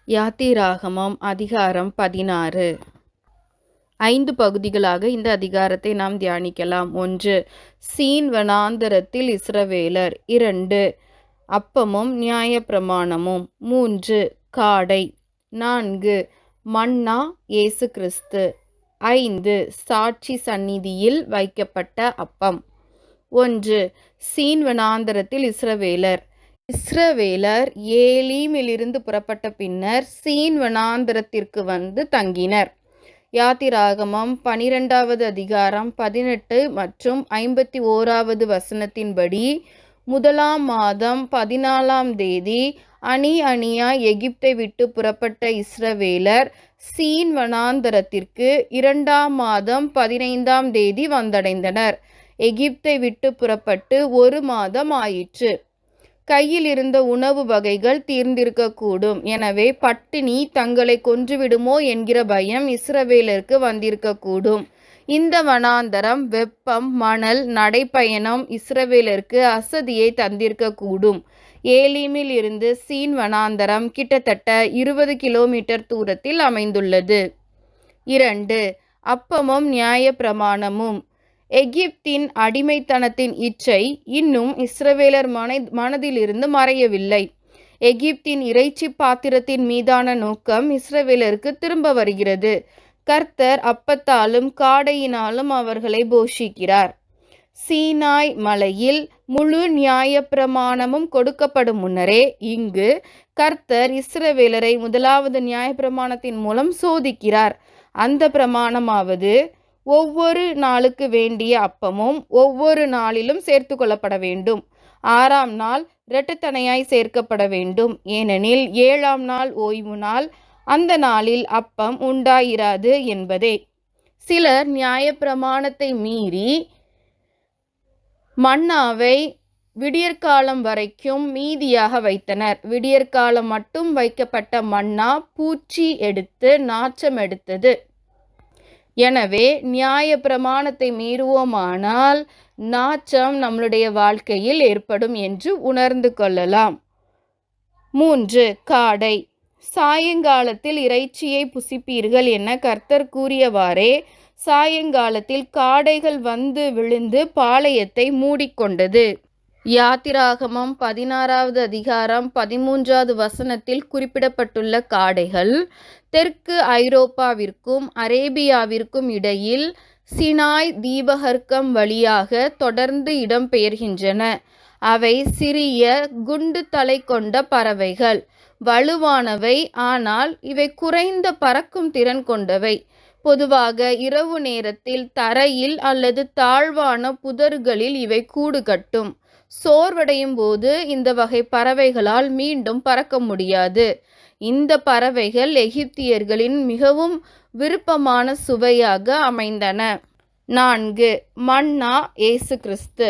யாத்திராகமம் அதிகாரம் 16. 5 பகுதிகளாக இந்த அதிகாரத்தை நாம் தியானிக்கலாம். 1. சீன் வனாந்தரத்தில் இஸ்ரவேலர். 2. அப்பமும் நியாயப்பிரமாணமும். 3. காடை. 4. மன்னா இயேசு கிறிஸ்து. 5. சாட்சி சந்நிதியில் வைக்கப்பட்ட அப்பம். 1. சீன் வனாந்தரத்தில் இஸ்ரவேலர். இஸ்ரவேலர் ஏலீமிலிருந்து புறப்பட்ட பின்னர் சீன் வனாந்தரத்திற்கு வந்து தங்கினர். யாத்திராகமம் 12வது அதிகாரம் 18 மற்றும் 51வது வசனத்தின்படி 1ஆம் மாதம் 14ஆம் தேதி அணி அணியாய் எகிப்தை விட்டு புறப்பட்ட இஸ்ரவேலர் சீன் வனாந்தரத்திற்கு 2ஆம் மாதம் 15ஆம் தேதி வந்தடைந்தனர். எகிப்தை விட்டு புறப்பட்டு 1 மாதம் ஆயிற்று. கையில் இருந்த உணவு வகைகள் தீர்ந்திருக்கக்கூடும். எனவே பட்டினி தங்களை கொன்றுவிடுமோ என்கிற பயம் இஸ்ரவேலருக்கு வந்திருக்கக்கூடும். இந்த வனாந்தரம், வெப்பம், மணல், நடைப்பயணம் இஸ்ரவேலருக்கு அசதியை தந்திருக்கக்கூடும். ஏலீமில் இருந்து சீன் வனாந்தரம் கிட்டத்தட்ட 20 கிலோமீட்டர் தூரத்தில் அமைந்துள்ளது. 2. அப்பமும் நியாயப்பிரமாணமும். எகிப்தின் அடிமைத்தனத்தின் இச்சை இன்னும் இஸ்ரவேலர் மனதிலிருந்து மறையவில்லை. எகிப்தின் இறைச்சி பாத்திரத்தின் மீதான நோக்கம் இஸ்ரவேலருக்கு திரும்ப வருகிறது. கர்த்தர் அப்பத்தாலும் காடையினாலும் அவர்களை போஷிக்கிறார். சீனாய் மலையில் முழு நியாயப்பிரமாணமும் கொடுக்கப்படும் முன்னரே இங்கு கர்த்தர் இஸ்ரவேலரை 1வது நியாயப்பிரமாணத்தின் மூலம் சோதிக்கிறார். அந்த பிரமாணமாவது, ஒவ்வொரு நாளுக்கு வேண்டிய அப்பமும் ஒவ்வொரு நாளிலும் சேர்த்து கொள்ளப்பட வேண்டும். 6ஆம் நாள் இரட்டத்தனையாய் சேர்க்கப்பட வேண்டும். ஏனெனில் 7ஆம் நாள் ஓய்வு நாள், அந்த நாளில் அப்பம் உண்டாயிராது என்பதே. சிலர் நியாயப்பிரமாணத்தை மீறி மன்னாவை விடியற்காலம் வரைக்கும் மீதியாக வைத்தனர். விடியற்காலம் மட்டும் வைக்கப்பட்ட மன்னா பூச்சி எடுத்து நாற்றம் எடுத்தது. எனவே நியாய பிரமாணத்தை மீறுவோமானால் நாற்றம் நம்மளுடைய வாழ்க்கையில் ஏற்படும் என்று உணர்ந்து கொள்ளலாம். 3. காடை. சாயங்காலத்தில் இறைச்சியை புசிப்பீர்கள் என கர்த்தர் கூறியவாறே சாயங்காலத்தில் காடைகள் வந்து விழுந்து பாளையத்தை மூடிக்கொண்டது. யாத்திராகமம் 16வது அதிகாரம் 13வது வசனத்தில் குறிப்பிடப்பட்டுள்ள காடைகள் தெற்கு ஐரோப்பாவிற்கும் அரேபியாவிற்கும் இடையில் சினாய் தீபகற்பம் வழியாக தொடர்ந்து இடம்பெயர்கின்றன. அவை சிறிய குண்டு தலை கொண்ட பறவைகள். வலுவானவை, ஆனால் இவை குறைந்த பறக்கும் திறன் கொண்டவை. பொதுவாக இரவு நேரத்தில் தரையில் அல்லது தாழ்வான புதர்களில் இவை கூடு கட்டும். சோர்வடையும் போது இந்த வகை பறவைகளால் மீண்டும் பறக்க முடியாது. இந்த பறவைகள் எகிப்தியர்களின் மிகவும் விருப்பமான சுவையாக அமைந்தன. 4. மன்னா இயேசு கிறிஸ்து.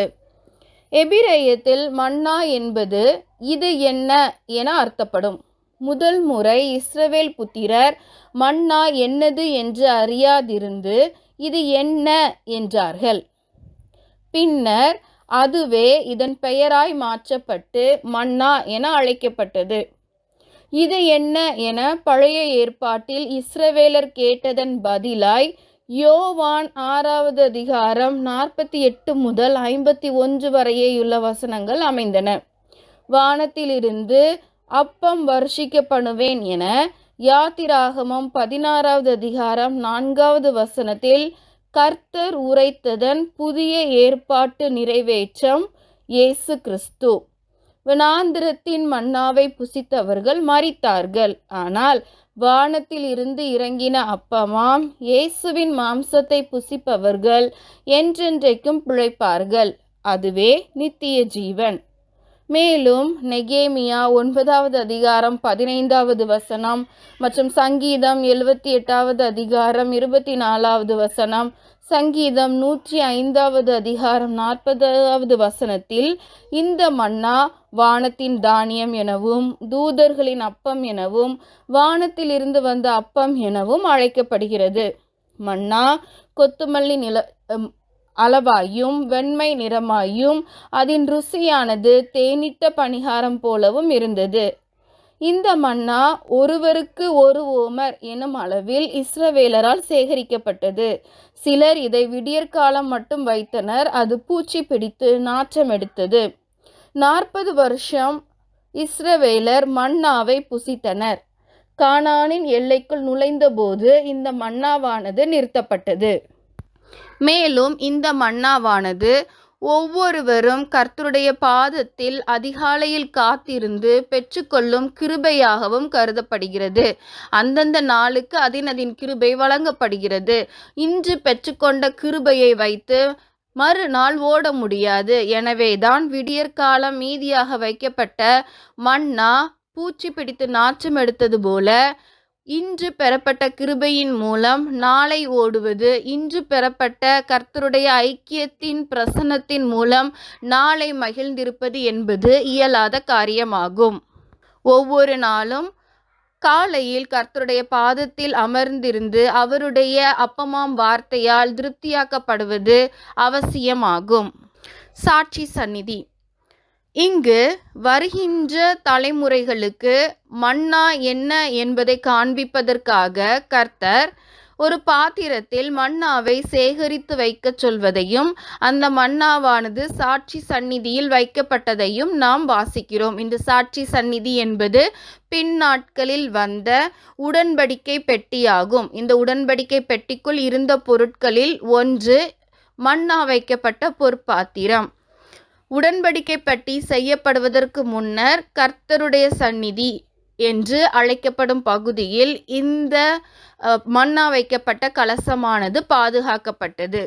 எபிரேயத்தில் மன்னா என்பது இது என்ன என அர்த்தப்படும். முதல் முறை இஸ்ரவேல் புத்திரர் மன்னா என்னது என்று அறியாதிருந்து இது என்ன என்றார்கள். பின்னர் அதுவே இதன் பெயராய் மாற்றப்பட்டு மன்னா என அழைக்கப்பட்டது. இது என்ன என பழைய ஏற்பாட்டில் இஸ்ரவேலர் கேட்டதன் பதிலாய் யோவான் 6வது அதிகாரம் 48 முதல் 51 வரையுள்ள வசனங்கள் அமைந்தன. வானத்திலிருந்து அப்பம் வருஷிக்கப்படுவேன் என யாத்திராகமம் 16வது அதிகாரம் 4வது வசனத்தில் கர்த்தர் உரைத்ததன் புதிய ஏற்பாட்டு நிறைவேற்றம் இயேசு கிறிஸ்து. வனாந்திரத்தின் மன்னாவை புசித்தவர்கள் மரித்தார்கள். ஆனால் வானத்தில் இருந்து இறங்கின அப்பமாம் இயேசுவின் மாம்சத்தை புசிப்பவர்கள் என்றென்றைக்கும் பிழைப்பார்கள். அதுவே நித்திய ஜீவன். மேலும் நெகேமியா 9வது அதிகாரம் 15வது வசனம் மற்றும் சங்கீதம் 78வது அதிகாரம் 24வது வசனம், சங்கீதம் 105வது அதிகாரம் 40வது வசனத்தில் இந்த மன்னா வானத்தின் தானியம் எனவும் தூதர்களின் அப்பம் எனவும் வானத்தில் இருந்து வந்த அப்பம் எனவும் அழைக்கப்படுகிறது. மன்னா கொத்துமல்லி அளவாயும் வெண்மை நிறமாயும் அதன் ருசியானது தேனிட்ட பணிகாரம் போலவும் இருந்தது. இந்த மன்னா ஒருவருக்கு ஒரு ஓமர் எனும் அளவில் இஸ்ரவேலரால் சேகரிக்கப்பட்டது. சிலர் இதை விடியற்காலம் மட்டும் வைத்தனர். அது பூச்சி பிடித்து நாற்றம் எடுத்தது. 40 வருஷம் இஸ்ரவேலர் மன்னாவை புசித்தனர். கானானின் எல்லைக்குள் நுழைந்தபோது இந்த மன்னாவானது நிறுத்தப்பட்டது. மேலும் இந்த மன்னாவானது ஒவ்வொருவரும் கர்த்தருடைய பாதத்தில் அதிகாலையில் காத்திருந்து பெற்றுக்கொள்ளும் கிருபையாகவும் கருதப்படுகிறது. அந்தந்த நாளுக்கு அதின் கிருபை வழங்கப்படுகிறது. இன்று பெற்றுக்கொண்ட கிருபையை வைத்து மறுநாள் ஓட முடியாது. எனவேதான் விடியற்காலம் மீதியாக வைக்கப்பட்ட மன்னா பூச்சி பிடித்து நாற்றம் எடுத்தது போல இன்று பெறப்பட்ட கிருபையின் மூலம் நாளை ஓடுவது, இன்று பெறப்பட்ட கர்த்தருடைய ஐக்கியத்தின் பிரசன்னத்தின் மூலம் நாளை மகிழ்ந்திருப்பது என்பது இயலாத காரியமாகும். ஒவ்வொரு நாளும் காலையில் கர்த்தருடைய பாதத்தில் அமர்ந்திருந்து அவருடைய அப்பமாம் வார்த்தையால் திருப்தியாக்கப்படுவது அவசியமாகும். சாட்சி சந்நிதி. இங்கு வருகின்ற தலைமுறைகளுக்கு மன்னா என்ன என்பதை காண்பிப்பதற்காக கர்த்தர் ஒரு பாத்திரத்தில் மன்னாவை சேகரித்து வைக்கச் சொல்வதையும் அந்த மன்னாவானது சாட்சி சந்நிதியில் வைக்கப்பட்டதையும் நாம் வாசிக்கிறோம். இந்த சாட்சி சந்நிதி என்பது பின் நாட்களில் வந்த உடன்படிக்கை பெட்டியாகும். இந்த உடன்படிக்கை பெட்டிக்குள் இருந்த பொருட்களில் ஒன்று மன்னா வைக்கப்பட்ட பொற்பாத்திரம். உடன்படிக்கை பெட்டி செய்யப்படுவதற்கு முன்னர் கர்த்தருடைய சந்நிதி என்று அழைக்கப்படும் பகுதியில் இந்த மன்னா வைக்கப்பட்ட கலசமானது பாதுகாக்கப்பட்டது.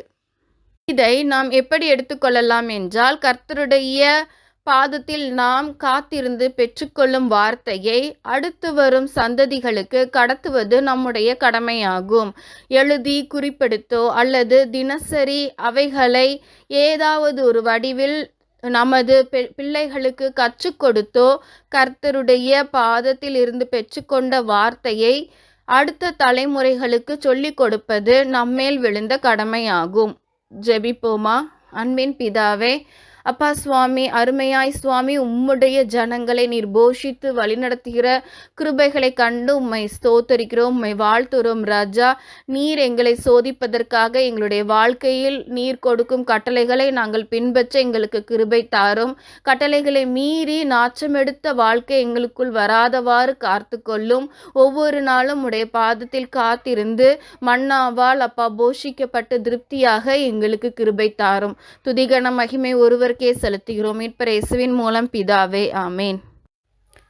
இதை நாம் எப்படி எடுத்துக்கொள்ளலாம் என்றால், கர்த்தருடைய பாதத்தில் நாம் காத்திருந்து பெற்றுக்கொள்ளும் வார்த்தையை அடுத்து வரும் சந்ததிகளுக்கு கடத்துவது நம்முடைய கடமையாகும். எழுதி குறிப்பெடுத்தோ அல்லது தினசரி அவைகளை ஏதாவது ஒரு வடிவில் நமது பிள்ளைகளுக்கு கற்றுக் கொடுத்தோ கர்த்தருடைய பாதத்தில் இருந்து பெற்றுக்கொண்ட வார்த்தையை அடுத்த தலைமுறைகளுக்கு சொல்லிக் கொடுப்பது நம்மேல் விழுந்த கடமையாகும். ஜெபிப்போமா. அன்பின் பிதாவே, அப்பா சுவாமி, அருமையாய் சுவாமி, உம்முடைய ஜனங்களை நீர் போஷித்து வழிநடத்துகிற கிருபைகளை கண்டு உம்மை ஸ்தோத்தரிக்கிறோம், உம்மை வாழ்த்துறோம் ராஜா. நீர் எங்களை சோதிப்பதற்காக எங்களுடைய வாழ்க்கையில் நீர் கொடுக்கும் கட்டளைகளை நாங்கள் பின்பற்ற எங்களுக்கு கிருபை தாரும். கட்டளைகளை மீறி நாச்சமெடுத்த வாழ்க்கை எங்களுக்குள் வராதவாறு காத்து கொள்ளும். ஒவ்வொரு நாளும் உடைய பாதத்தில் காத்திருந்து மன்னாவால் அப்பா போஷிக்கப்பட்டு திருப்தியாக எங்களுக்கு கிருபை தாரும். துதிகன மகிமை ஒருவர் செலுத்துகிறோம். மீட்பர் இயேசுவின் மூலம் பிதாவே, ஆமேன்.